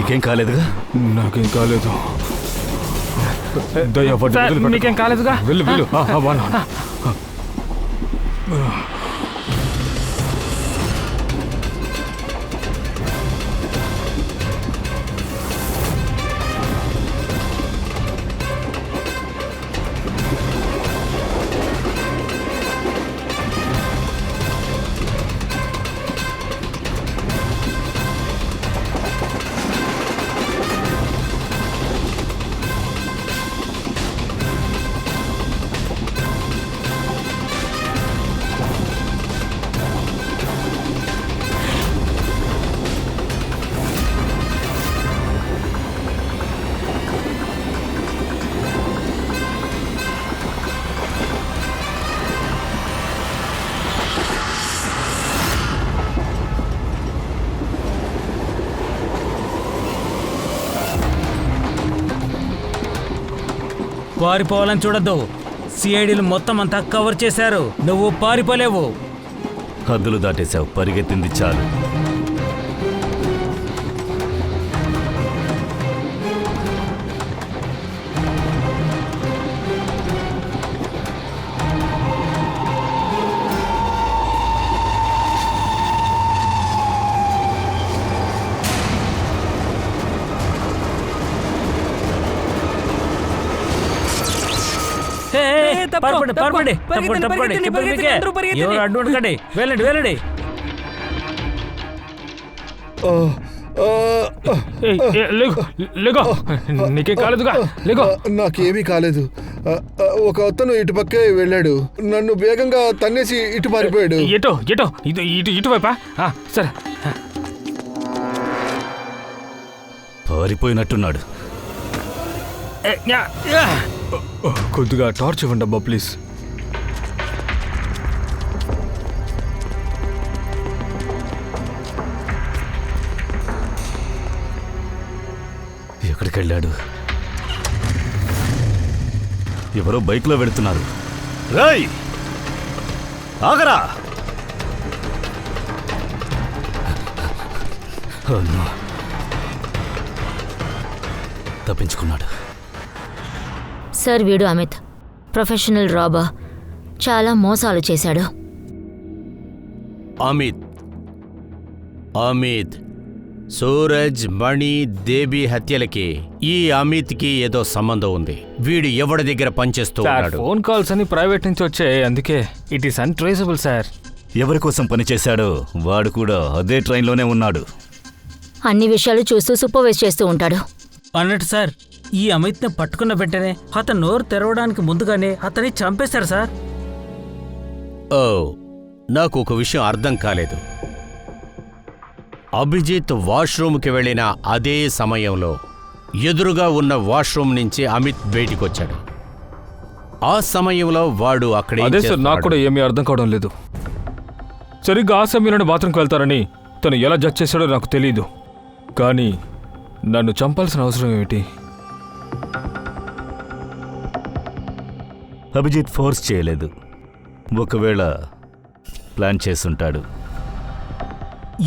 నీకేం కాలేదుగా? నాకేం కాలేదు. మీకేం కాలేదుగా? వెళ్ళు వెళ్ళు. పారిపోవాలని చూడద్దు. సిఐడీలు మొత్తం అంతా కవర్ చేశారు. నువ్వు పారిపోలేవు. హద్దులు దాటేశావు. పరిగెత్తింది చాలు. ఎవరు అడ్డుకండి. వెళ్ళండి వెళ్ళండి. నీకేం కాలేదుగా? లేగో. నాకేమీ కాలేదు. ఒక అతను ఇటు పక్కే వెళ్ళాడు. నన్ను వేగంగా తన్నేసి ఇటు పారిపోయాడు. ఎటో ఎటో ఇటువైపా? సరే. పారిపోయినట్టున్నాడు. కొద్దిగా టార్చ్ ఇవ్వండి అబ్బా ప్లీజ్. ఎక్కడికి వెళ్ళాడు? ఎవరో బైక్లో వెళుతున్నారు. రేయ్ ఆగరా! తప్పించుకున్నాడు. సార్, వీడు అమిత్, ప్రొఫెషనల్ రాబర్. చాలా మోసాలు చేశాడు. అమిత్ సూరజ్, మణి, దేవి హత్యలకి ఈ అమిత్కి ఏదో సంబంధం ఉంది. వీడు ఎవడి దగ్గర పనిచేస్తూ ఉన్నాడు? ఫోన్ కాల్స్ అని ప్రైవేట్ నుంచి వచ్చాయి, అందుకే ఇట్ ఈస్ అన్ట్రేసబుల్ సార్. ఎవరి కోసం పనిచేశాడో వాడు కూడా అదే ట్రైన్లోనే ఉన్నాడు. అన్ని విషయాలు చూస్తూ సూపర్వైజ్ చేస్తూ ఉంటాడు. అన్నట్టు సార్, ఈ అమిత్ని పట్టుకున్న వెంటనే అతను నోరు తెరవడానికి ముందుగానే అతన్ని చంపేశారు సార్. ఓ, నాకు ఒక విషయం అర్థం కాలేదు. అభిజిత్ వాష్రూమ్కి వెళ్ళిన అదే సమయంలో ఎదురుగా ఉన్న వాష్రూమ్ నుంచి అమిత్ బయటికొచ్చాడు. ఆ సమయంలో వాడు అక్కడే. అదే సార్, నాకు కూడా ఏమీ అర్థం కావడం లేదు. సరిగ్గా ఆ సమయంలోనే బాత్రూమ్కి వెళ్తారని తను ఎలా జడ్జ్ చేశాడో నాకు తెలీదు. కానీ నన్ను చంపాల్సిన అవసరం ఏమిటి? అభిజిత్ ఫోర్స్ చేయలేదు. ఒకవేళ ప్లాన్ చేసుంటాడు.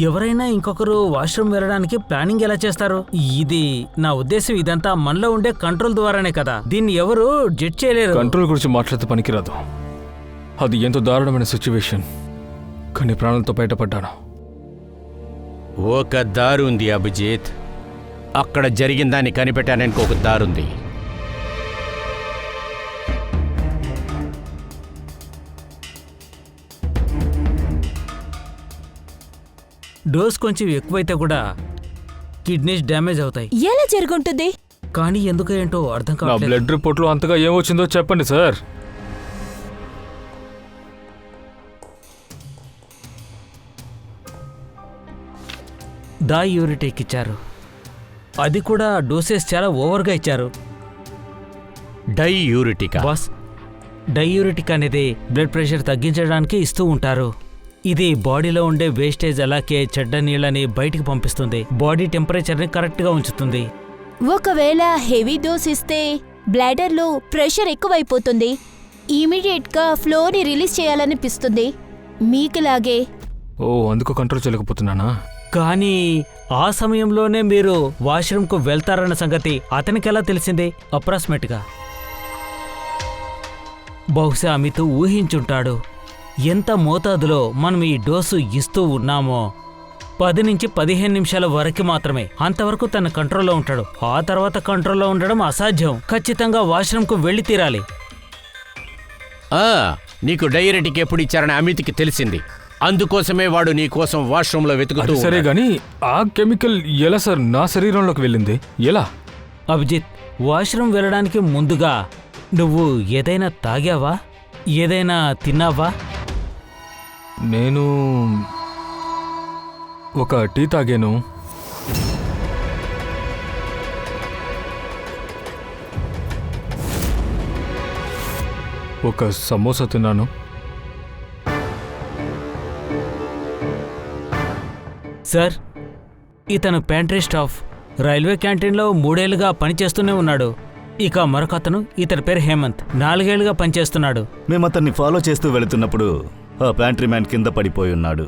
ఎవరైనా ఇంకొకరు వాష్రూమ్ వెళ్ళడానికి ప్లానింగ్ ఎలా చేస్తారు? ఇది నా ఉద్దేశం, ఇదంతా మనలో ఉండే కంట్రోల్ ద్వారానే కదా. దీన్ని ఎవరు జడ్జ్ చేయలేరు. కంట్రోల్ గురించి మాట్లాడితే పనికిరాదు. అది ఎంతో దారుణమైన సిచ్యువేషన్. కానీ ప్రాణాలతో బయటపడ్డాను. ఒక దారి ఉంది అభిజిత్. అక్కడ జరిగిన దాన్ని కనిపెట్టానికి ఒక దారుంది. డోస్ కొంచెం ఎక్కువైతే కూడా కిడ్నీస్ డ్యామేజ్ అవుతాయి. ఎలా జరుగుంటుంది? కానీ ఎందుకు ఏంటో అర్థం నా కావట్లేదు. బ్లడ్ రిపోర్ట్లో అంతగా ఏమొచ్చిందో చెప్పండి సార్. డైయూరిటిక్ ఇచ్చారు. అది కూడా డోసేస్ చాలా ఓవర్గా ఇచ్చారు. డైయూరిటిక్ బాస్, డైయూరిటిక్ అనేది బ్లడ్ ప్రెషర్ తగ్గించడానికి ఇస్తూ ఉంటారు. ఇది బాడీలో ఉండే వేస్టేజ్ అలాగే చెడ్డ నీళ్ళని బయటికి పంపిస్తుంది. బాడీ టెంపరేచర్ని కరెక్ట్గా ఉంచుతుంది. ఒకవేళ హెవీ డోస్ ఇస్తే బ్లాడర్లో ప్రెషర్ ఎక్కువైపోతుంది. ఇమీడియట్గా ఫ్లోని రిలీజ్ చేయాలనిపిస్తుంది. మీకులాగే. ఓ, అందుకు కంట్రోల్ చేయలేకపోతున్నానా? కానీ ఆ సమయంలోనే మీరు వాష్రూమ్కు వెళ్తారన్న సంగతి అతనికి ఎలా తెలిసింది? అప్రాక్సిమేట్గా బహుశా అమిత్ ఊహించుంటాడు. ఎంత మోతాదులో మనం ఈ డోసు ఇస్తూ ఉన్నామో 10 నుంచి 15 నిమిషాల వరకు మాత్రమే. అంతవరకు తన కంట్రోల్లో ఉంటాడు. ఆ తర్వాత కంట్రోల్లో ఉండడం అసాధ్యం. ఖచ్చితంగా వాష్రూమ్కు వెళ్ళి తీరాలి. నీకు డైరెటిక్ ఎప్పుడు ఇచ్చారని అమిత్కి తెలిసింది. అందుకోసమే వాడు నీ కోసం వాష్రూమ్లో వెతుకుతూ అది సరే గాని ఆ కెమికల్ ఎలా సార్ నా శరీరంలోకి వెళ్ళింది? ఎలా? అభిజిత్, వాష్రూమ్ వెళ్ళడానికి ముందుగా నువ్వు ఏదైనా తాగావా? ఏదైనా తిన్నావా? నేను ఒక టీ తాగాను. ఒక సమోసా తిన్నాను. సార్, ఇతను ప్యాంట్రీ స్టాఫ్. రైల్వే క్యాంటీన్లో 3 ఏళ్లుగా పనిచేస్తూనే ఉన్నాడు. ఇక మరొకతను, ఇతని పేరు హేమంత్, 4 ఏళ్లుగా పనిచేస్తున్నాడు. మేము అతన్ని ఫాలో చేస్తూ వెళుతున్నప్పుడు ఆ ప్యాంట్రీ మ్యాన్ కింద పడిపోయి ఉన్నాడు.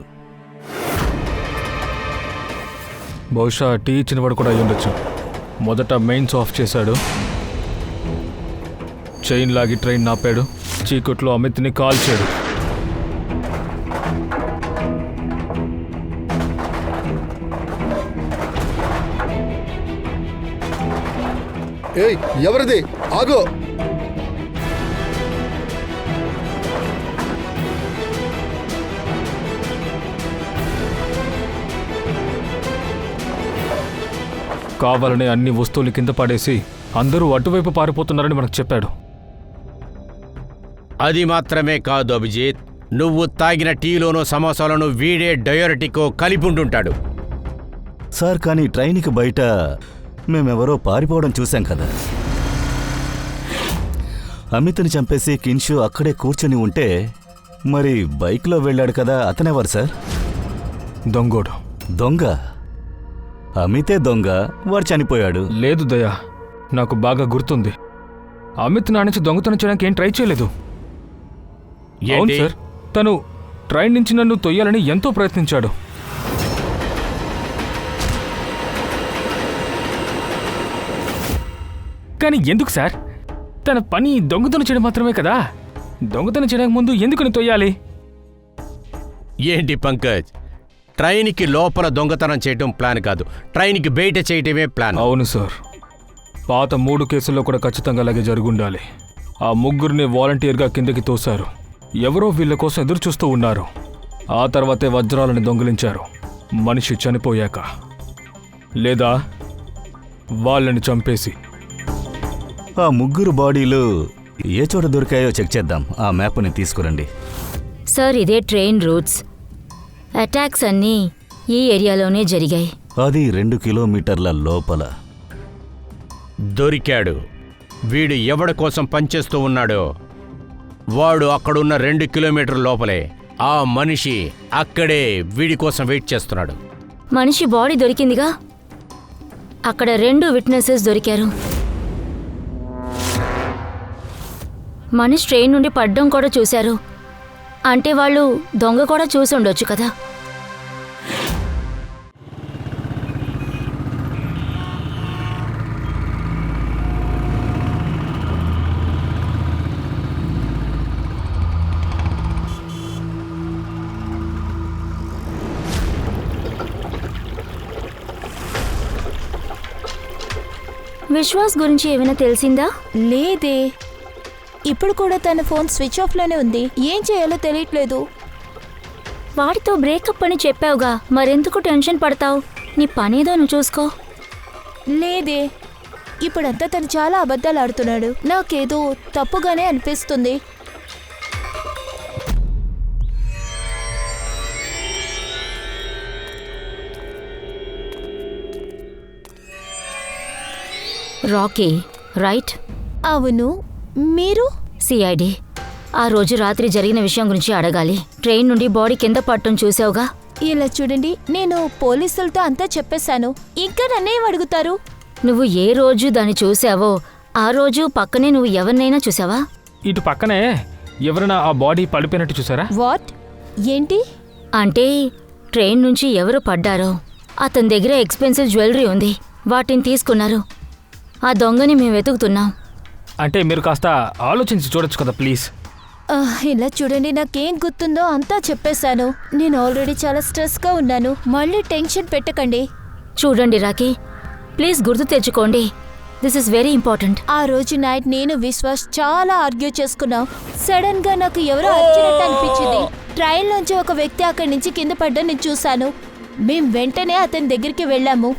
బహుశా టీ ఇచ్చినవాడు కూడా అయి ఉండొచ్చు. మొదట మెయిన్స్ ఆఫ్ చేశాడు, చైన్ లాగి ట్రైన్ నాపాడు, చీకట్లో అమిత్ని కాల్చాడు. ఏయ్, ఎవరిది? ఆగో! కావాలనే అన్ని వస్తువులు కింద పడేసి అందరూ అటువైపు పారిపోతున్నారని మనకు చెప్పాడు. అది మాత్రమే కాదు అభిజిత్, నువ్వు తాగిన టీలోనూ సమోసాలను వీడే డయోరెటికో కలిపుంటుంటాడు. సార్ కానీ ట్రైన్కి బయట మేమెవరో పారిపోవడం చూశాం కదా. అమిత్ని చంపేసి కిన్షు అక్కడే కూర్చొని ఉంటే మరి బైక్లో వెళ్ళాడు కదా, అతనెవరు సార్? దొంగోడు. దొంగ? అమితే దొంగ, వాడు చనిపోయాడు. లేదు దయా, నాకు బాగా గుర్తుంది. అమిత్ నా నుంచి దొంగతనం చేయడానికి ఏం ట్రై చేయలేదు. అవును ఏంటి? సార్, తను ట్రైన్ నుంచి నన్ను తొయ్యాలని ఎంతో ప్రయత్నించాడు. కానీ ఎందుకు సార్? తన పని దొంగతనం చేయడం మాత్రమే కదా. దొంగతనం చేయడానికి ముందు ఎందుకు తొయ్యాలి? ఏంటి పంకజ్, ట్రైన్కి లోపల దొంగతనం చేయటం ప్లాన్ కాదు, ట్రైన్కి బయట చేయటమే ప్లాన్. అవును సార్, పాత 3 కేసుల్లో కూడా ఖచ్చితంగా అలాగే జరుగుండాలి. ఆ ముగ్గురిని వాలంటీర్గా కిందకి తోశారు. ఎవరో వీళ్ళ కోసం ఎదురు చూస్తూ ఉన్నారు. ఆ తర్వాతే వజ్రాలని దొంగిలించారు, మనిషి చనిపోయాక, లేదా వాళ్ళని చంపేసి. ఆ ముగ్గురు బాడీలు ఏ చోట దొరికాయో చెక్ చేద్దాం. ఆ మ్యాప్ని తీసుకురండి. సార్, ఇదే ట్రైన్ రూట్స్. అటాక్స్ అన్నీ ఈ ఏరియాలోనే జరిగాయి. అది 2 కిలోమీటర్ల లోపల. దొరికాడు. వీడు ఎవడి కోసం పనిచేస్తూ ఉన్నాడో వాడు అక్కడున్న 2 కిలోమీటర్ల లోపలే. ఆ మనిషి అక్కడే వీడి కోసం వెయిట్ చేస్తున్నాడు. మనిషి బాడీ దొరికిందిగా, అక్కడ 2 విట్నెసెస్ దొరికారు. మనిషి ట్రైన్ నుండి పడ్డం కూడా చూశారు. అంటే వాళ్ళు దొంగ కూడా చూసి ఉండొచ్చు కదా. విశ్వాస్ గురించి ఏమైనా తెలిసిందా? లేదే, ఇప్పుడు కూడా తన ఫోన్ స్విచ్ ఆఫ్లోనే ఉంది. ఏం చేయాలో తెలియట్లేదు. వాడితో బ్రేకప్ అని చెప్పావుగా, మరెందుకు టెన్షన్ పడతావు? నీ పనేదో నువ్వు చూసుకో. లేదే, ఇప్పుడంతా తను చాలా అబద్ధాలు ఆడుతున్నాడు. నాకేదో తప్పుగానే అనిపిస్తుంది. Rocky, right? అవును. మీరు? సిఐడి. ఆ రోజు రాత్రి జరిగిన విషయం గురించి అడగాలి. ట్రైన్ నుండి బాడీ కింద పట్టం చూసావుగా. ఇలా చూడండి, నేను పోలీసులతో అంతా చెప్పేశాను. ఇంకా నన్నేం అడుగుతారు? నువ్వు ఏ రోజు దాన్ని చూసావో ఆ రోజు పక్కనే నువ్వు ఎవరినైనా చూసావా? ఇటు పక్కనే ఎవరైనా ఆ బాడీ పడిపోయినట్టు చూసారా? వాట్? ఏంటి? అంటే ట్రైన్ నుంచి ఎవరు పడ్డారో అతని దగ్గర ఎక్స్పెన్సివ్ జ్యువెలరీ ఉంది. వాటిని తీసుకున్నారు. ఆ దొంగని మేము వెతుకుతున్నాం. అంటే మీరు కాస్త ఆలోచించి చూడొచ్చు కదా ప్లీజ్. ఇలా చూడండి, నాకేం గుర్తుందో అంతా చెప్పేశాను. నేను ఆల్రెడీ చాలా స్ట్రెస్గా ఉన్నాను. మళ్ళీ టెన్షన్ పెట్టకండి. చూడండి రాకీ, ప్లీజ్ గుర్తు తెచ్చుకోండి. This is very important. ఆ రోజు నైట్ నేను విశ్వాస్ చాలా ఆర్గ్యూ చేసుకున్నాం. సడన్ గా నాకు ఎవరో అర్జునట్టు అనిపించింది. ట్రైన్ నుంచి ఒక వ్యక్తి అక్కడి నుంచి కింద పడ్డం నేను చూశాను. మేం వెంటనే అతని దగ్గరికి వెళ్ళాము.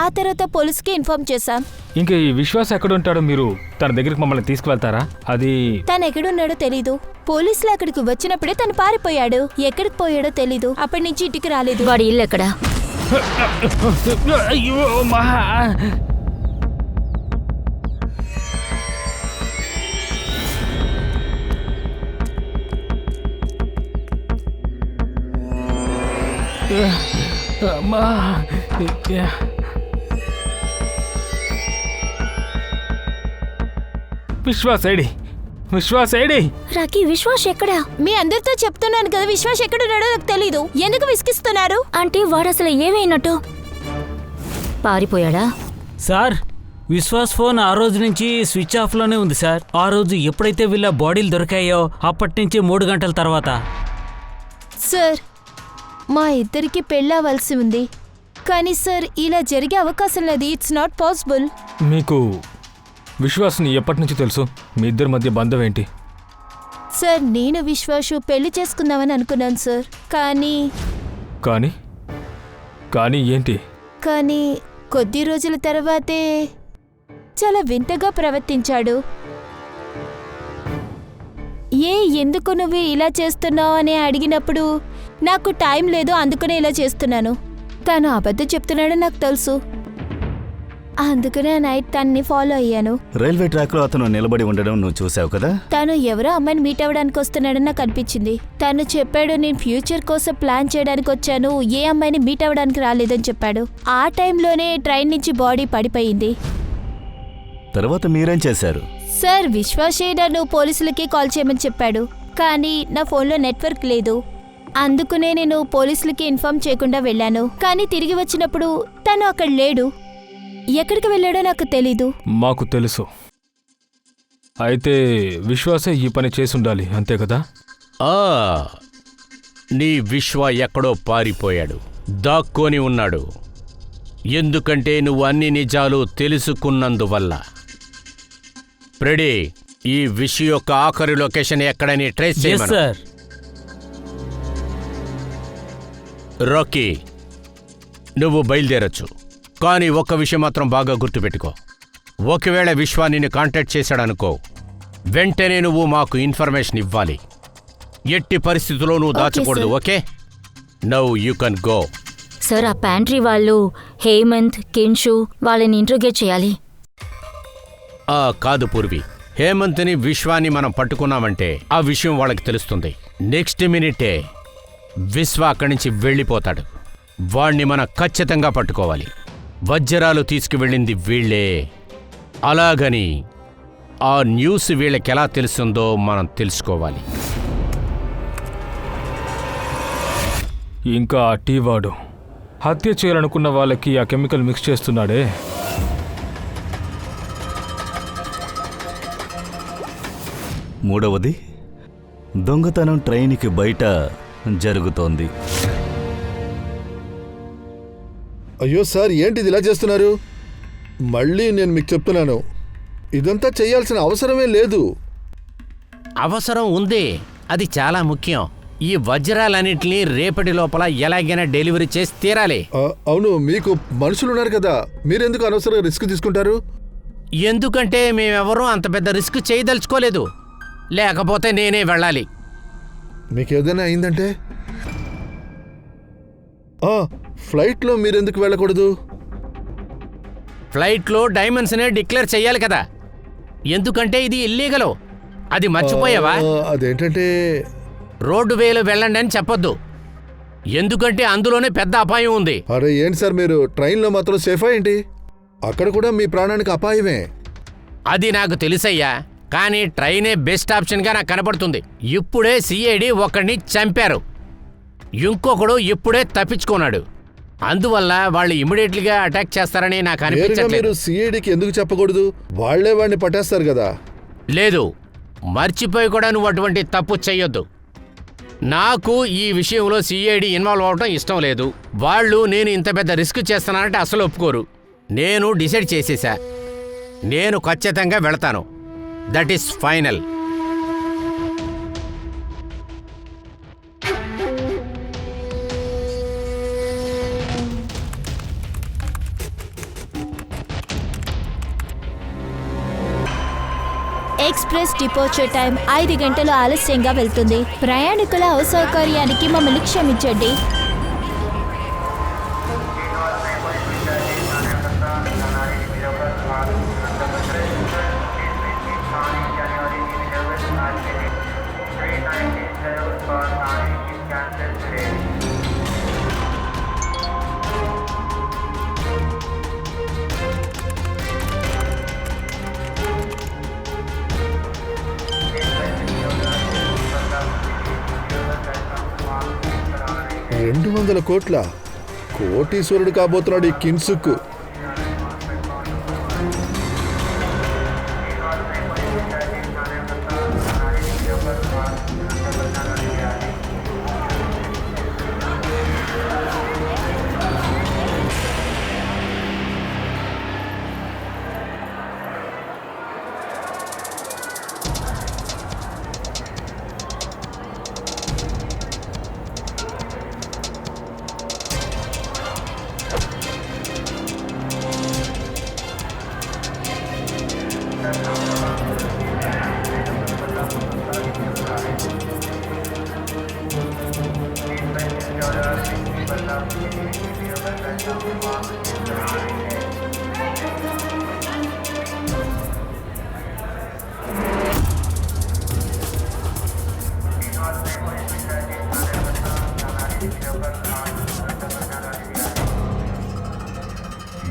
ఆ తర్వాత పోలీస్కి ఇన్ఫార్మ్ చేశాం. ఇంక ఈ విశ్వాస్ ఎక్కడ ఉంటాడో మీరు తన దగ్గరికి మమ్మల్ని తీసుకువెళ్తారా? అది తను ఎక్కడున్నాడో తెలీదు. పోలీసులు అక్కడికి వచ్చినప్పుడే తను పారిపోయాడు. ఎక్కడికి పోయాడో తెలీదు. అప్పటి నుంచి ఇంటికి రాలేదు. వాడి ఇల్లు ఎక్కడా? అయ్యో మా అమ్మా. Vishwas AD? Vishwas AD? Rocky, Vishwas ఎక్కడా? మీ అందరితో చెప్తున్నాను కదా, విశ్వాస్ ఎక్కడున్నాడో నాకు తెలీదు. ఎందుకు విసిగిస్తున్నారు? అంటే వాడు అసలు ఏమైనట్టు? పారిపోయాడా? సార్, విశ్వాస్ ఫోన్ ఆ రోజు నుంచి స్విచ్ ఆఫ్లోనే ఉంది సార్. ఆ రోజు ఎప్పుడైతే వీళ్ళ బాడీలు దొరికాయో అప్పటి నుంచి 3 గంటల తర్వాత. సార్, మా ఇద్దరికి పెళ్ళవలసి ఉంది. కానీ సార్, ఇలా జరిగే అవకాశం లేదు. It's not possible. మీకు విశ్వాస్ని ఎప్పటి నుంచి తెలుసు? మీ ఇద్దరి మధ్య బంధం ఏంటి? సార్, నేను విశ్వాసు పెళ్లి చేసుకుందామని అనుకున్నాను సార్. కానీ కానీ ఏంటి? కానీ కొద్ది రోజుల తర్వాతే చాలా వింతగా ప్రవర్తించాడు. ఎందుకు నువ్వు ఇలా చేస్తున్నావు అని అడిగినప్పుడు నాకు టైం లేదు, అందుకనే ఇలా చేస్తున్నాను. తను అబద్ధం చెప్తున్నాడని నాకు తెలుసు. అందుకనే నైట్ తన్ని ఫాలో అయ్యాను. రైల్వే ట్రాక్లో అతను నిలబడి ఉండడం నువ్వు చూసావు కదా? తను ఎవరో అమ్మాయిని మీట్ అవ్వడానికి వస్తున్నాడని నాకు అనిపించింది. తను చెప్పాడు, నేను ఫ్యూచర్ కోసం ప్లాన్ చేయడానికి వచ్చాను, ఏ అమ్మాయిని మీట్ అవ్వడానికి రాలేదని చెప్పాడు. ఆ టైంలోనే ట్రైన్ నుంచి బాడీ పడిపోయింది. తర్వాత మీరేం చేశారు? సార్, విశ్వాసే నన్ను పోలీసులకి కాల్ చేయమని చెప్పాడు. కానీ నా ఫోన్లో నెట్వర్క్ లేదు. అందుకనే నేను పోలీసులకి ఇన్ఫార్మ్ చేయకుండా వెళ్ళాను. కానీ తిరిగి వచ్చినప్పుడు తను అక్కడ లేడు. ఎక్కడికి వెళ్ళాడో నాకు తెలీదు. మాకు తెలుసు. అయితే విశ్వాసే ఈ పని చేసుండాలి, అంతే కదా? నీ విశ్వ ఎక్కడో పారిపోయాడు, దాక్కొని ఉన్నాడు. ఎందుకంటే నువ్వు అన్ని నిజాలు తెలుసుకున్నందువల్ల. ప్రెడీ, ఈ విష్ యొక్క ఆఖరి లొకేషన్ ఎక్కడని ట్రేస్ చేయమను. సార్. రాకీ, నువ్వు బయలుదేరచ్చు. కానీ ఒక్క విషయం మాత్రం బాగా గుర్తుపెట్టుకో. ఒకవేళ విశ్వ నిన్ను కాంటాక్ట్ చేశాడనుకో, వెంటనే నువ్వు మాకు ఇన్ఫర్మేషన్ ఇవ్వాలి. ఎట్టి పరిస్థితుల్లో నువ్వు దాచకూడదు. Okay? Now you can go. Sir, ఆ ప్యాంట్రీ వాళ్ళు హేమంత్, కిన్షు వాళ్ళని ఇంట్రోగేట్ చేయాలి. కాదు పూర్వి, హేమంత్ని విశ్వాన్ని మనం పట్టుకున్నామంటే ఆ విషయం వాళ్ళకి తెలుస్తుంది. నెక్స్ట్ మినిటే విశ్వ అక్కడి నుంచి వెళ్ళిపోతాడు. వాణ్ణి మనం ఖచ్చితంగా పట్టుకోవాలి. వజ్రాలు తీసుకువెళ్ళింది వీళ్లే. అలాగని ఆ న్యూస్ వీళ్ళకెలా తెలుస్తుందో మనం తెలుసుకోవాలి. ఇంకా ఆ టీవాడు హత్య చేయాలనుకున్న వాళ్ళకి ఆ కెమికల్ మిక్స్ చేస్తున్నాడే. మూడవది, దొంగతనం ట్రైన్కి బయట జరుగుతోంది. అయ్యో సార్, ఏంటిది ఇలా చేస్తున్నారు? మళ్ళీ నేను మీకు చెప్తున్నాను, ఇదంతా చేయాల్సిన అవసరమే లేదు. అవసరం ఉంది, అది చాలా ముఖ్యం. ఈ వజ్రాలన్నింటినీ రేపటి లోపల ఎలాగైనా డెలివరీ చేసి తీరాలి. అవును, మీకు మనుషులున్నారు కదా, మీరెందుకు అనవసరంగా రిస్క్ తీసుకుంటారు? ఎందుకంటే మేమెవరూ అంత పెద్ద రిస్క్ చేయదలుచుకోలేదు. లేకపోతే నేనే వెళ్ళాలి. మీకేదైనా అయిందంటే? ఫ్లైట్లో మీరెందుకు వెళ్ళకూడదు? ఫ్లైట్లో డైమండ్స్నే డిక్లేర్ చెయ్యాలి కదా, ఎందుకంటే ఇది ఇల్లీగలు. అది మర్చిపోయావా? అదేంటంటే రోడ్డు వేలో వెళ్ళండి అని చెప్పొద్దు, ఎందుకంటే అందులోనే పెద్ద అపాయం ఉంది. అరే ఏంటి సార్, మీరు ట్రైన్లో మాత్రం సేఫా ఏంటి? అక్కడ కూడా మీ ప్రాణానికి అపాయమే. అది నాకు తెలుసయ్యా, కానీ ట్రైనే బెస్ట్ ఆప్షన్గా నాకు కనపడుతుంది. ఇప్పుడే సిఐడి ఒకడిని చంపారు, ఇంకొకడు ఇప్పుడే తప్పించుకున్నాడు. అందువల్ల వాళ్ళు ఇమ్మీడియట్లీగా అటాక్ చేస్తారని నాకు నేరుగా అనిపించట్లేదు. మీరు సిఐడికి ఎందుకు చెప్పకూడదు? వాళ్లే వాడిని పట్టేస్తారు కదా. లేదు, మర్చిపోయి కూడా నువ్వు అటువంటి తప్పు చెయ్యొద్దు. నాకు ఈ విషయంలో సిఐడి ఇన్వాల్వ్ అవడం ఇష్టం లేదు. వాళ్ళు నేను ఇంత పెద్ద రిస్క్ చేస్తున్నానంటే అసలు ఒప్పుకోరు. నేను డిసైడ్ చేసేసా, నేను ఖచ్చితంగా వెళతాను. That is final. Express departure time 5 గంటలు ఆలస్యంగా వెళ్తుంది. ప్రయాణికుల అసౌకర్యానికి మమ్మల్ని క్షమించండి. $200 కోట్ల కోటీశ్వరుడు కాబోతున్నాడు ఈ కిన్సుక్.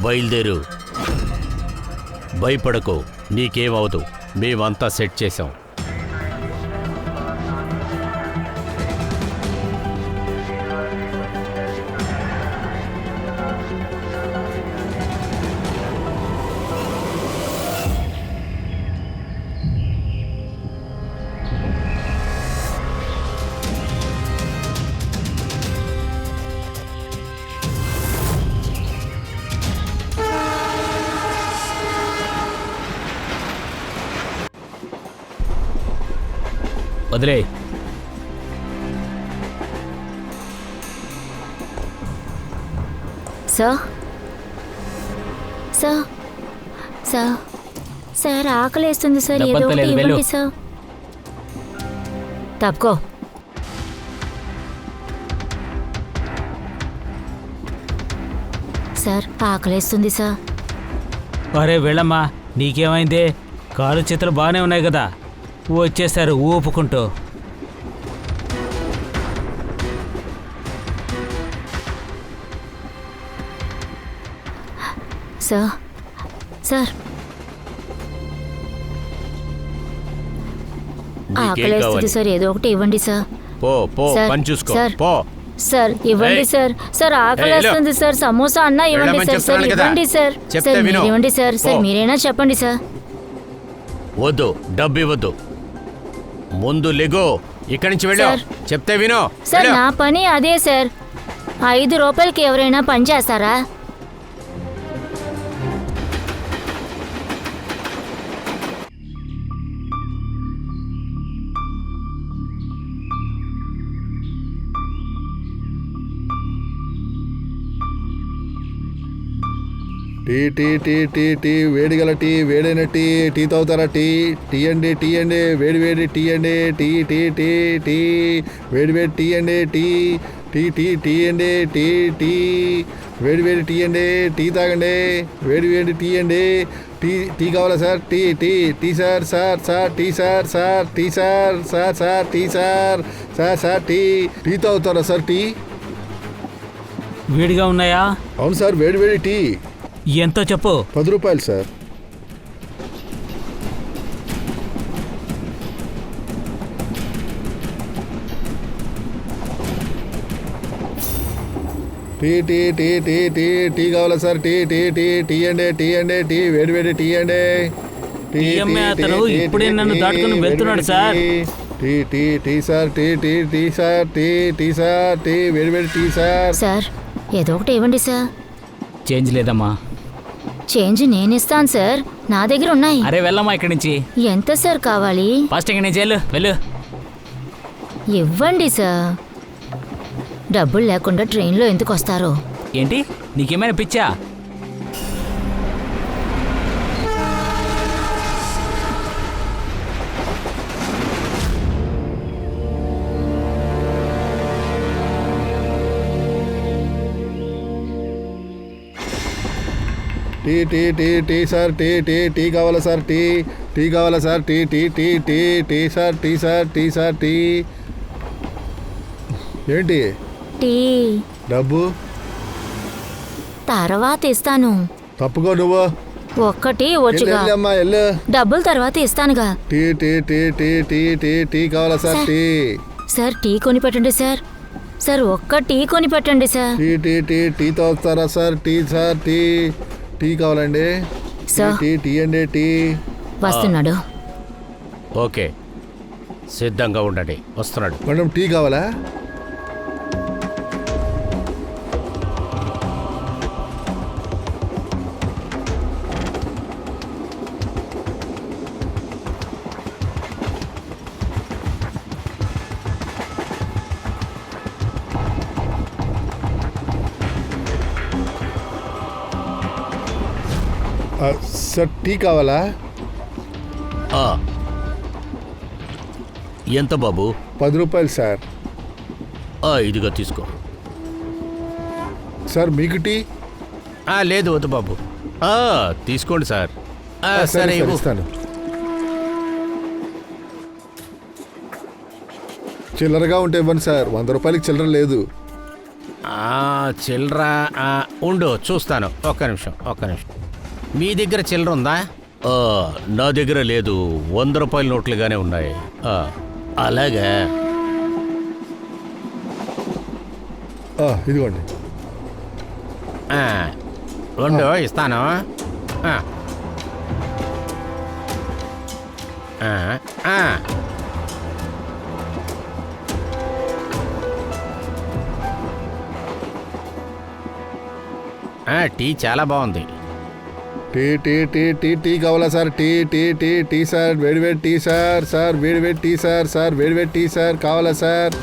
బయలుదేరు, భయపడకు, నీకేమవదు. మేమంతా సెట్ చేశాం. వదిలే. సార్ సార్ సార్ సార్ ఆకలేస్తుంది సార్, ఏదో డబ్బంతా ఒకటి లేదు, ఇవ్వండి వెళ్ళు. సార్. తప్పుకో. సార్ ఆకలేస్తుంది సార్. అరే వెళ్ళమ్మా, నీకేమైందే? కాలు చేతులు బాగానే ఉన్నాయి కదా. వచ్చేసారు ఊపుకుంటూ. సార్ సార్ ఆకలేస్తుంది సార్, ఏదో ఒకటి ఇవ్వండి సార్. పో పో, సార్, పని చూసుకో. సార్. పో. సార్ ఇవ్వండి ఏయ్. సార్. సార్ ఆకలేస్తుంది సార్, సమోసా అన్నా ఇవ్వండి వెళ్ళమని సార్. సార్ చెప్తున్నాను కదా. ఇవ్వండి సార్. చెప్తే సార్ విను. మీరు ఇవ్వండి సార్. సార్ పో. మీరైనా చెప్పండి సార్. వద్దు, డబ్బు ఇవ్వద్దు. ముందు లెగో, ఇక్కడి నుంచి వెళ్ళు. సార్. చెప్తే వినో. సార్ నా పని అదే సార్. 5 రూపాయలకి ఎవరైనా పని చేస్తారా? Tea tea tea tea tea వేడిగల టీ, వేడైన టీ. టీ తాగుతారా? టీ టీ అండి, టీ అండి, వేడి వేడి టీ అండి. టీ టీ టీ టీ వేడి వేడి టీ అండి. టీ టీ టీ టీ అండి. టీ టీ వేడి వేడి టీ అండి. టీ తాగండి, వేడి వేడి టీ అండి. టీ టీ కావాలా sir? Tea tea tea sir. Sir sir tea sir. Sir tea sir. Sir sir tea sir. Sir sir tea tea తాగుతారా సార్? టీ వేడిగా ఉన్నాయా? అవును సార్, వేడి వేడి టీ. ఎంతో చెప్పు. 10 రూపాయలు sir. Tea tea tea tea tea tea కావాలా sir? Tea tea tea tea అండి, టీ అండి, టీ వేడి వేడి టీ అండి. టీ ఈ అమ్మాయి అతను ఇప్పుడే నన్ను దాటుకుని వెళ్తున్నాడు sir. Tea tea tea sir, tea tea tea sir, tea tea sir, tea వేడి వేడి టీ సార్. సార్ ఏదో ఒకటి ఇవ్వండి సార్. చేంజ్ లేదమ్మా. చేంజ్ నేను ఇస్తాను సార్, నా దగ్గర ఉన్నాయి. అరే వెళ్ళమ్మా ఇక్కడి నుంచి. ఎంత సార్ కావాలి? ఫస్ట్ ఇక్కడి నుంచి వెళ్ళు. ఇవ్వండి సార్. డబ్బులు లేకుండా ట్రైన్లో ఎందుకు వస్తారు? ఏంటి నీకేమైనా పిచ్చా? Tea tea tea tea sir, tea tea tea కావాలా సార్? టీ టీ కావాలా sir? Tea tea tea tea tea sir, tea sir, tea sir, tea. ఏంటి టీ డబ్బు? తర్వాత ఇస్తాను. తప్పుకో నువ్వు. ఒక్కటి వచ్చుగా. అమ్మా ఎల్లు. డబ్బులు తర్వాత ఇస్తానుగా. Tea tea tea tea tea tea tea కావాలా సార్? టీ సార్ టీ కొని పెట్టండి సార్. సార్ ఒక్క టీ కొని పెట్టండి sir. Tea tea tea tea తాగుతారా sir? Tea sir, tea tea కావాలండి. సార్. టీ టీ అండి, టీ. వస్తున్నాడు. ఓకే, సిద్ధంగా ఉండండి, వస్తున్నాడు. మేడం టీ కావాలా? సార్ టీ కావాలా? ఎంత బాబు? 10 రూపాయలు సార్. ఇదిగో తీసుకో. సార్ మీకు టీ? లేదు వద్దు బాబు. తీసుకోండి సార్. సరే సరే సార్, ఇస్తాను. చిల్లరగా ఉంటే ఇవ్వండి సార్, 100 రూపాయలకి చిల్లర లేదు. చిల్లర ఉండు, చూస్తాను. ఒక్క నిమిషం. మీ దగ్గర చిల్లర ఉందా? నా దగ్గర లేదు, 100 రూపాయల నోట్లుగానే ఉన్నాయి. అలాగా? ఇదిగోండి. ఉండు, ఇస్తాను. టీ చాలా బాగుంది. Tea tea tea tea tea కావాలా sir? Tea tea tea tea sir, వేడి వేడి టీ సార్. సార్ వేడి వేడి టీ సార్. సార్ వేడి వేడి టీ సార్ కావాలా సార్?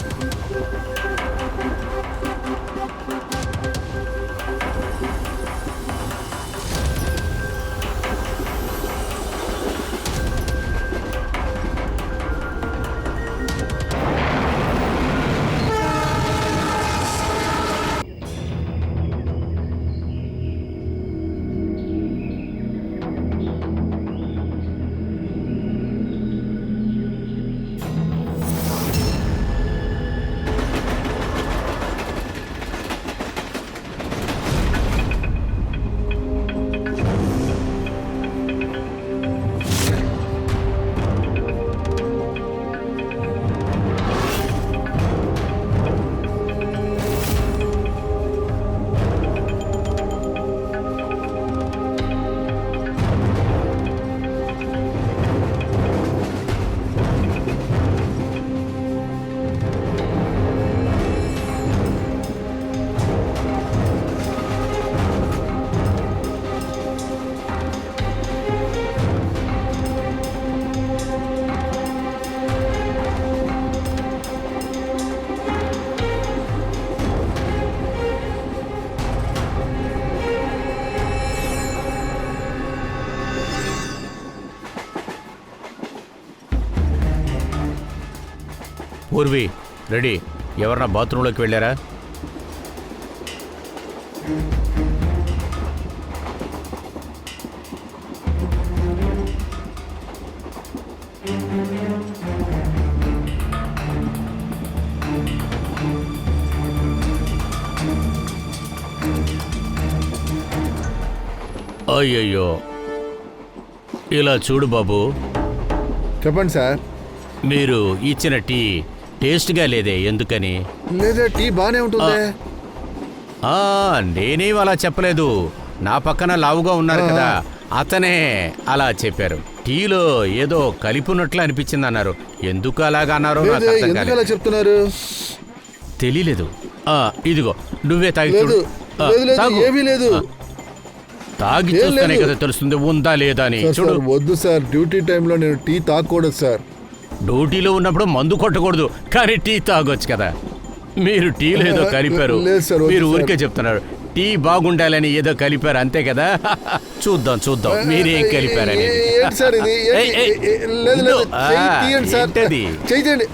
పూర్వి రెడీ. ఎవరన్నా బాత్రూంలోకి వెళ్ళారా? అయ్యయ్యో, ఇలా చూడు బాబు. చెప్పండి సార్. మీరు ఇచ్చిన టీ టేస్ట్గా లేదే, ఎందుకని? లేదా టీ బాగానే ఉంటుంది. నేనేం అలా చెప్పలేదు. నా పక్కన లావుగా ఉన్నారు కదా, అతనే అలా చెప్పారు. టీలో ఏదో కలిపున్నట్లు అనిపించింది అన్నారు. ఎందుకు అలాగా అన్నారో నాకు అర్థం ఎందుకు కాలేదు. అలా చెప్తున్నారు? తెలియలేదు. ఇదిగో నువ్వే తాగి లేదు చూడు. లేదు లేదు తాగు. ఏమీ లేదు. తాగి ఏం చూస్తేనే లేదు. కదా తెలుస్తుంది ఉందా లేదా అని. సార్, చూడు, సార్, వద్దు సార్, డ్యూటీ టైంలో నేను టీ తాగకూడదు సార్. డ్యూటీలో ఉన్నప్పుడు మందు కొట్టకూడదు, కానీ టీ తాగొచ్చు కదా. మీరు టీలో ఏదో కలిపారు. లేదు సార్, వద్దు మీరు సార్. ఊరికే చెప్తున్నారు టీ బాగుండాలని ఏదో కలిపారు అంతే కదా. చూద్దాం చూద్దాం మీరేం కలిపారని. ఏంటి సార్ ఇది? లేదు లేదు, చెయ్యి తీయండి సార్, ఏంటది? చేయండి.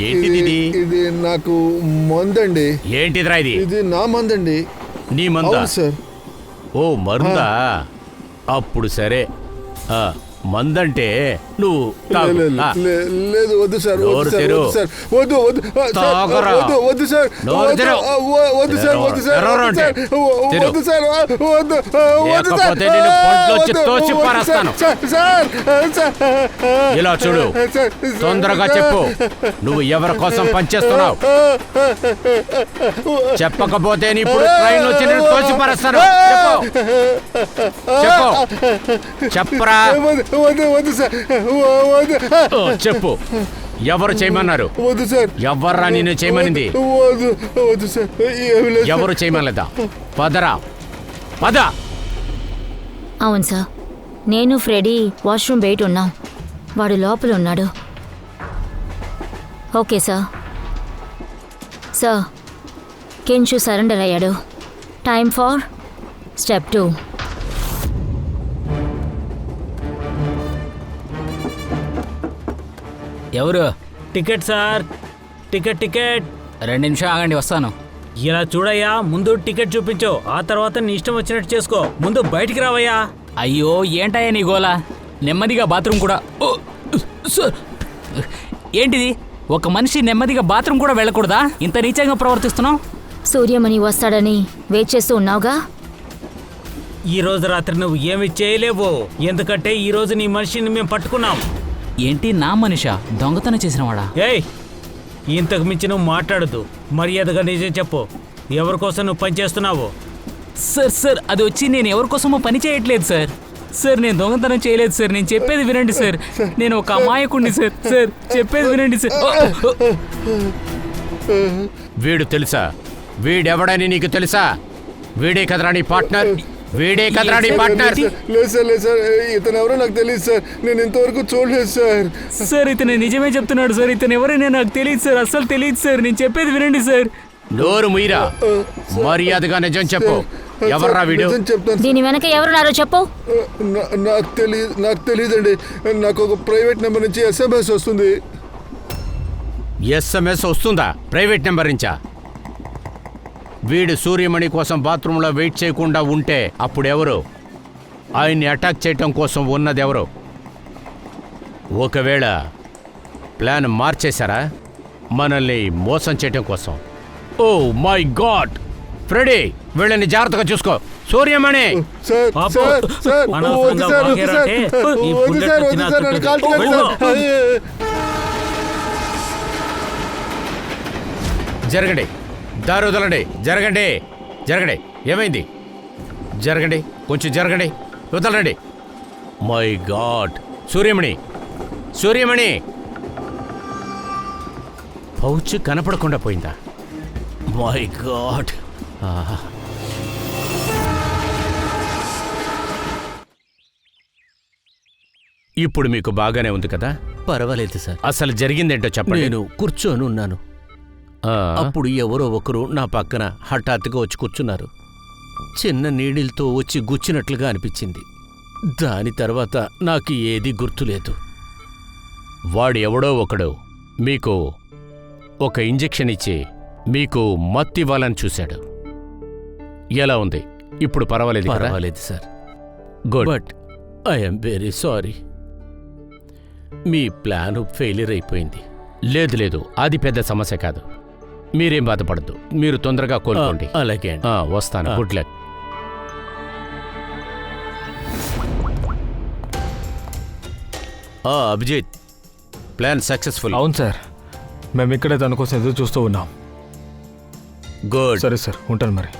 ఏంటిది ఇది? ఇది నాకు మందండి. ఏంటిదిరా ఇది? ఇది నా మందండి. నీ మందా? అవును సార్. ఓ మరుందా? అప్పుడు సరే. మందంటే నువ్వు తాగు. లేదు వద్దు సార్, నోరు తెరు. వద్దు వద్దు తాగరా. వద్దు సార్, నోరు తెరు. వద్దు సార్, వద్దు సార్, తెరవరా అంటే. తెరు. వద్దు సార్, వద్దు లేకపోతే నిన్ను పొంట్లోంచి తోసి పారేస్తాను. ఇలా చూడు, తొందరగా చెప్పు, నువ్వు ఎవరి కోసం పనిచేస్తున్నావు? చెప్పకపోతే నీ ఇప్పుడు ట్రైన్ వచ్చి నేను తోసి పారేస్తాను. చెప్పు చెప్పరా. వద్దు సార్, చెప్పు, ఎవరు చేయమన్నారు? వద్దు సార్. ఎవర్రా నిన్ను చేయమనింది? వద్దు సార్, ఏమీ లేదు. ఎవరు చేయమనలేదా? పదరా పద. అవును సార్, నేను ఫ్రెడీ వాష్రూమ్ బయట ఉన్నాం. వాడు లోపల ఉన్నాడు. Okay sir. సార్, కెన్షు సరెండర్ అయ్యాడు. Time for step 2. ఎవరు? Ticket sir, ticket ticket. 2 నిమిషం ఆగండి, వస్తాను. ఇలా చూడయ్యా, ముందు టికెట్ చూపించు, ఆ తర్వాత నీ ఇష్టం వచ్చినట్టు చేసుకో. ముందు బయటికి రావయ్యా. అయ్యో ఏంటయ్యా నీ గోలా? నెమ్మదిగా బాత్రూమ్ కూడా. ఓ, సార్. ఏంటిది? ఒక మనిషి నెమ్మదిగా బాత్రూమ్ కూడా వెళ్ళకూడదా? ఇంత నీచంగా ప్రవర్తిస్తున్నావు? సూర్యమణి వస్తాడని వెయిట్ చేస్తూ ఉన్నావుగా. ఈ రోజు రాత్రి నువ్వు ఏమి చేయలేవు, ఎందుకంటే ఈ రోజు నీ మనిషిని మేము పట్టుకున్నాం. ఏంటి నా మనిషా? దొంగతనం చేసినవాడా? ఏయ్, ఇంతకు మించి నువ్వు మాట్లాడద్దు. మర్యాదగా నిజం చెప్పు, ఎవరి కోసం నువ్వు పనిచేస్తున్నావు? సార్ సార్, అది వచ్చి నేను ఎవరి కోసమో పని చేయట్లేదు సార్. సార్, నేను దొంగతనం చేయలేదు సార్. నేను చెప్పేది వినండి సార్. నేను ఒక అమాయకుడిని సార్. సార్, చెప్పేది వినండి సార్. వీడు తెలుసా? వీడెవడని నీకు తెలుసా? వీడే కదరా నీ పార్ట్నర్? వీడే కదరా నీ పార్ట్నర్? లేదు సార్, లేదు సార్, ఇతను ఎవరో నాకు తెలియదు సార్. నేను ఇంతవరకు చూడలేదు సార్. సార్, ఇతను నిజమే చెప్తున్నాడు సార్. ఇతను ఎవరైనా నాకు తెలియదు సార్, అస్సలు తెలియదు సార్. నేను చెప్పేది వినండి సార్. నోరు మీరా, మర్యాదగా నిజం చెప్పు. ఎవర్రా వీడు? నిజం చెప్తాను. దీని వెనక ఎవరున్నారో చెప్పు. నాకు తెలియదండి. నాకు ఒక ప్రైవేట్ నెంబర్ నుంచి SMS వస్తుంది. SMS వస్తుందా? ప్రైవేట్ నెంబర్ నుంచా? వీడు సూర్యమణి కోసం బాత్రూంలో వెయిట్ చేయకుండా ఉంటే అప్పుడెవరు? ఆయన్ని అటాక్ చేయటం కోసం ఉన్నదెవరు? ఒకవేళ ప్లాన్ మార్చేశారా మనల్ని మోసం చేయటం కోసం? Oh my God! ఫ్రెడీ, వీళ్ళని జాగ్రత్తగా చూసుకో. సూర్యమణి! సార్, పాపం. సార్, సార్, అనవసరంగా వద్దు సార్, వద్దు సార్, వాగారంటే ఈ వద్దు బుల్లెట్ సార్, వచ్చి వద్దు సార్, నన్ను కాల్చకండి సార్. జరగండి, దారి వదలండి. జరగండి, జరగండి. ఏమైంది? జరగండి, కొంచెం జరగండి, వదలండి. My God! Suryamani, Suryamani! Pouch కనపడకుండా పోయిందా? My God! ఇప్పుడు మీకు బాగానే ఉంది కదా? పర్వాలేదు సార్. అసలు జరిగిందేంటో చెప్పండి. నేను కూర్చొని ఉన్నాను. అప్పుడు ఎవరో ఒకరు నా పక్కన హఠాత్తుగా వచ్చి కూర్చున్నారు. చిన్న నీడిల్తో వచ్చి గుచ్చినట్లుగా అనిపించింది. దాని తర్వాత నాకు ఏదీ గుర్తులేదు. వాడు ఎవడో ఒకడు మీకు ఒక ఇంజెక్షన్ ఇచ్చి మీకు మత్తివ్వాలని చూశాడు. ఎలా ఉంది ఇప్పుడు? పర్వాలేదు కదా? పర్వాలేదు sir. Good. But I'm very sorry. Me plan failure అయిపోయింది. లేదు లేదు, అది పెద్ద సమస్య కాదు. మీరేం బాధపడద్దు. మీరు తొందరగా కోలుకోండి. అలాగే అండి. వస్తాను. Good luck. Abhijit, plan successful. అవును సార్, మేము ఇక్కడే తన కోసం ఎదురు చూస్తూ ఉన్నాం. గుడ్. సరే సార్, ఉంటాను మరి.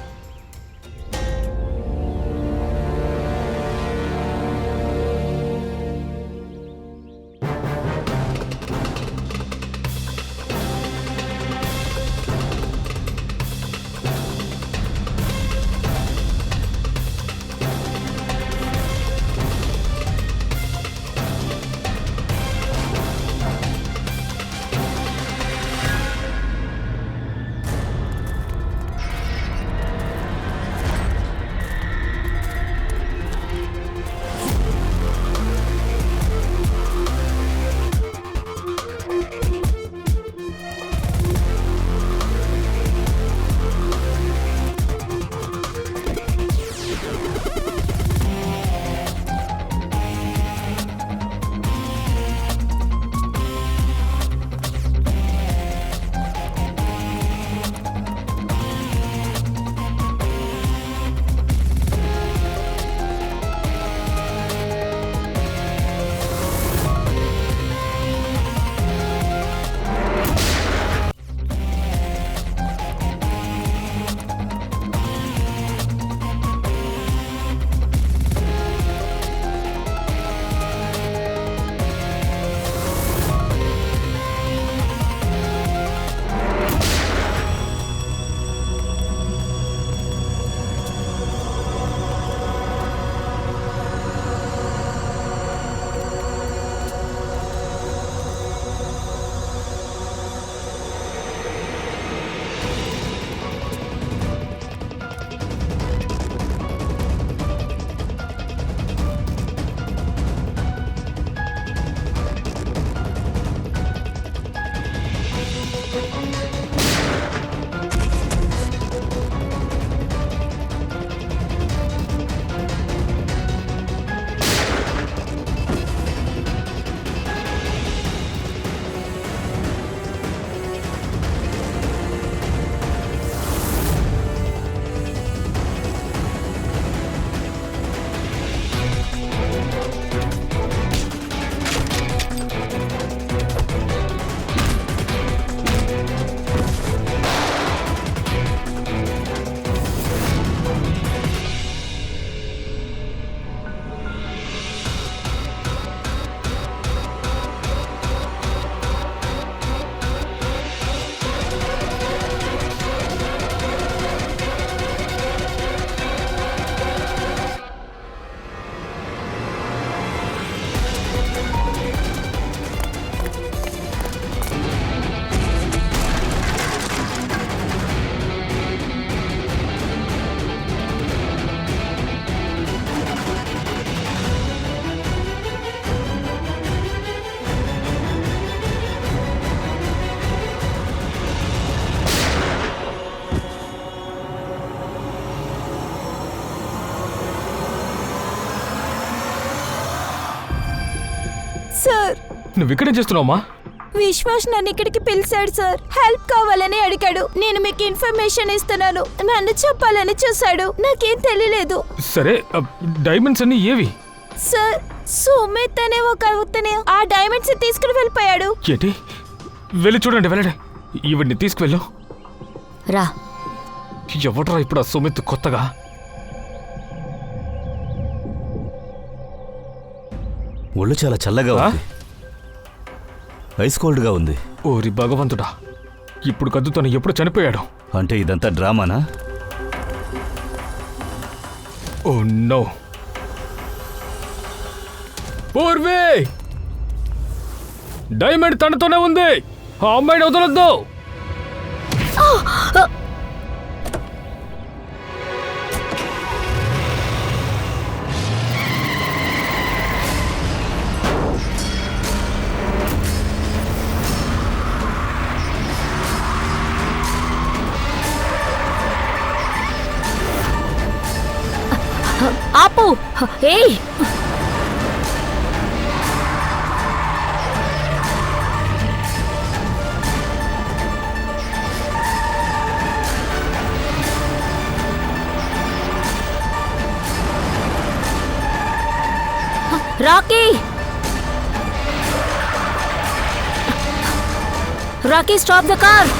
సార్, నువ్వు ఇక్కడేం చేస్తున్నావమ్మా? విశ్వాస్ నన్ను ఇక్కడికి పిలిచాడు సార్. హెల్ప్ కావాలని అడిగాడు. నేను మీకు ఇన్ఫర్మేషన్ ఇస్తున్నాను, నన్ను చెప్పాలని చూశాడు. నాకేం తెలియలేదు. సరే, డైమండ్స్ అన్ని ఏవి? సార్, సుమిత్ అనే ఒక అతను ఆ డైమండ్స్ తీసుకుని వెళ్ళిపోయాడు. ఏంటి? వెళ్ళి చూడండి, వెళ్ళండి. ఈవిడ్ని తీసుకువెళ్ళు. రా. ఎవడరా ఇప్పుడు ఆ సుమిత్ కొత్తగా? ఒళ్ళు చాలా చల్లగా ఉంది, ఐస్ కోల్డ్గా ఉంది. ఓరి భగవంతుడా, ఇప్పుడు కద్దు తను ఎప్పుడు చనిపోయాడు? అంటే ఇదంతా డ్రామానా? Oh no. పూర్వీ, డైమండ్ తనతోనే ఉంది. ఆ అమ్మాయిని వదలొద్దు. ఆపు. ఏయ్, Rocky, Rocky stop the car.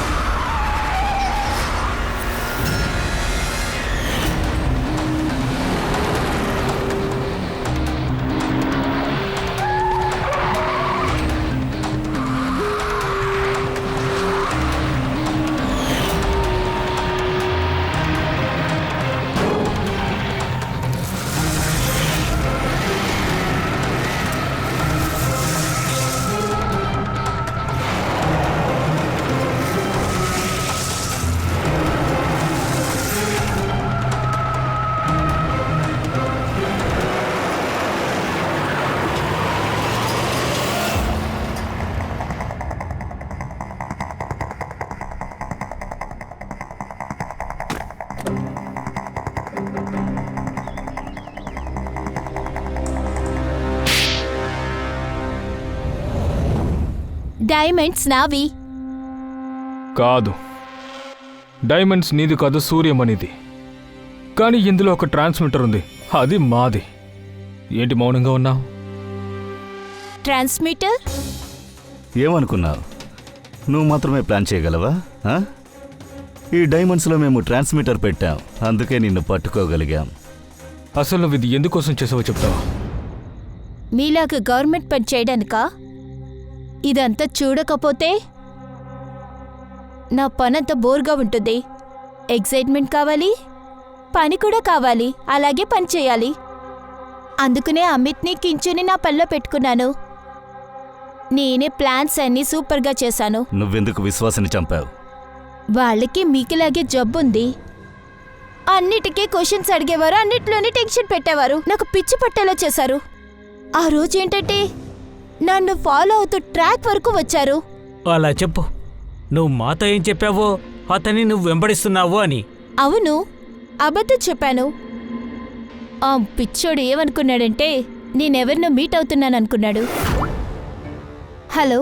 Diamonds నావి. కాదు, డైమండ్స్ నీది కాదు, సూర్యమణిది. కానీ ఇందులో ఒక ట్రాన్స్మిటర్ ఉంది, అది మాది. ఏంటి మౌనంగా ఉన్నావు? ట్రాన్స్మిటర్? ఏమనుకున్నావు? నువ్వు మాత్రమే ప్లాన్ చేయగలవా? ఆ? ఈ డైమండ్స్లో మేము ట్రాన్స్మిటర్ పెట్టాం, అందుకే నిన్ను పట్టుకోగలిగాం. అసలు నువ్వు ఇది ఎందుకోసం చేసావో చెప్తావా? మీలాగా గవర్నమెంట్ పని చేయడానికా? ఇదంతా చూడకపోతే నా పనంతా బోర్గా ఉంటుంది. ఎక్సైట్మెంట్ కావాలి, పని కూడా కావాలి, అలాగే పని చేయాలి. అందుకనే అమిత్ని కించుని నా పనిలో పెట్టుకున్నాను. నేనే ప్లాన్స్ అన్నీ సూపర్గా చేశాను. నువ్వెందుకు విశ్వాసాన్ని చంపావు? వాళ్ళకి మీకులాగే జబ్బుంది. అన్నిటికీ క్వశ్చన్స్ అడిగేవారు, అన్నిట్లోనే టెన్షన్ పెట్టేవారు. నాకు పిచ్చి పట్టేలా చేశారు. ఆ రోజు ఏంటంటే నన్ను ఫాలో అవుతూ ట్రాక్ వరకు వచ్చారు. అలా చెప్పు, నువ్వు మాతో ఏం చెప్పావో అతన్ని నువ్వు వెంబడిస్తున్నావు అని. అవును, అబద్ధం చెప్పాను. ఆ పిచ్చోడు ఏమనుకున్నాడంటే నేనెవరినో మీట్ అవుతున్నాననుకున్నాడు. హలో,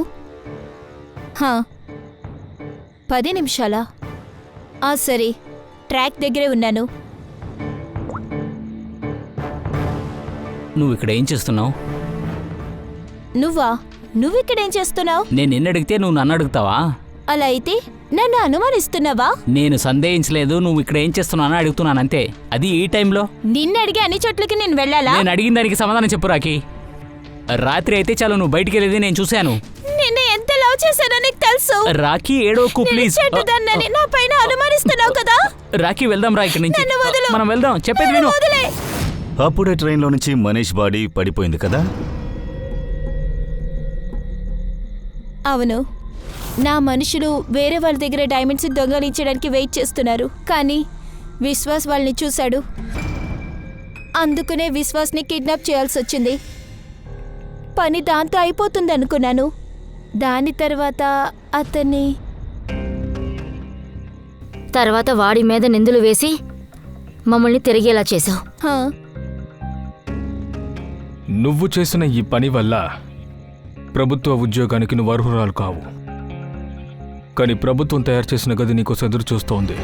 10 నిమిషాలా? సరే, ట్రాక్ దగ్గరే ఉన్నాను. నువ్వు ఇక్కడ ఏం చేస్తున్నావు? నువ్విక్కడేం చేస్తున్నావు? నేను నిన్ను అడిగితే నువ్వు నన్ను అడుగుతావా? అలా అయితే నన్ను అనుమానిస్తున్నావా? నేను సందేహించలేదు, నువ్వు ఇక్కడ ఏం చేస్తున్నావు అని అడుగుతున్నాను అంతే. అది ఈ టైంలో. నిన్ను అడిగి అన్ని చోట్లకి నేను వెళ్ళాలా? నేను అడిగిన దానికి సమాధానం చెప్పు రాకీ. రాత్రి అయితే చాలు, నువ్వు బయటికి వెళ్ళేది నేను చూశాను. నిన్ను ఎంత లవ్ చేశానో నీకు తెలుసు. Rocky ఏడోకు please. చెట్టుదాన్నని నా పైన అనుమానిస్తున్నావు కదా. రాకీ వెళ్దాం రా ఇక్కడి నుంచి. నన్ను వదిలు. మనం వెళ్దాం, చెప్పేది విను. వదిలే. అప్పుడే ట్రైన్లో నుంచి మనీష్ బాడీ పడిపోయింది కదా? అవును, నా మనుషులు వేరే వాళ్ళ దగ్గర డైమండ్స్ దొంగలించడానికి వెయిట్ చేస్తున్నారు. కానీ విశ్వాస్ వాళ్ళని చూశాడు. అందుకనే విశ్వాస్ని కిడ్నాప్ చేయాల్సి వచ్చింది. పని దాంతో అయిపోతుంది అనుకున్నాను. దాని తర్వాత తర్వాత వాడి మీద నిందలు వేసి మమ్మల్ని తిరిగేలా చేశావు. నువ్వు చేసిన ఈ పని వల్ల ప్రభుత్వ ఉద్యోగానికి నువ్వు అర్హురాలు కావు. కానీ ప్రభుత్వం తయారు చేసిన గది నీకోసం ఎదురు చూస్తోంది.